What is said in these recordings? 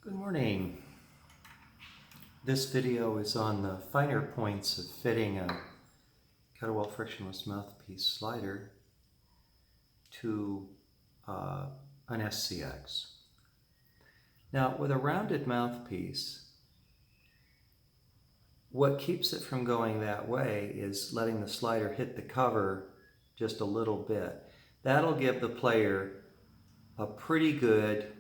Good morning. This video is on the finer points of fitting a Kettlewell frictionless mouthpiece slider to an SCX. Now, with a rounded mouthpiece, what keeps it from going that way is letting the slider hit the cover just a little bit. That'll give the player a pretty good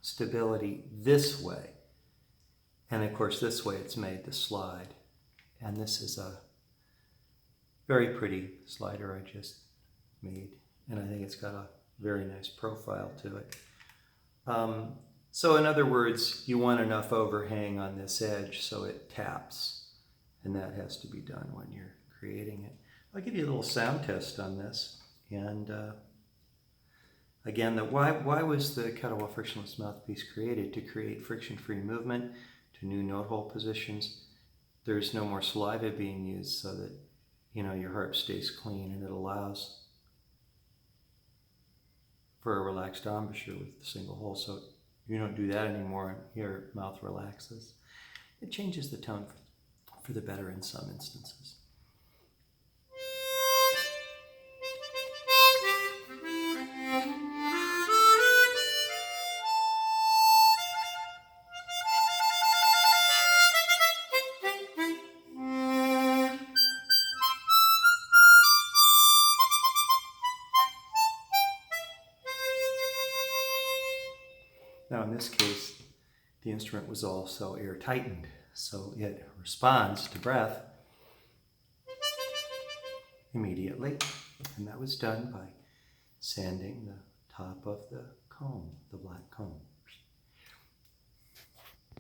stability this way. And of course, this way it's made to slide. And this is a very pretty slider I just made. And I think it's got a very nice profile to it. So in other words, you want enough overhang on this edge so it taps. And that has to be done when you're creating it. I'll give you a little sound test on this. And again, why was the Kettlewell frictionless mouthpiece created? To create friction-free movement, to new note hole positions. There's no more saliva being used so that, your harp stays clean, and it allows for a relaxed embouchure with the single hole. So you don't do that anymore, and your mouth relaxes. It changes the tone for the better in some instances. Now in this case, the instrument was also air-tightened, so it responds to breath immediately, and that was done by sanding the top of the comb, the black comb.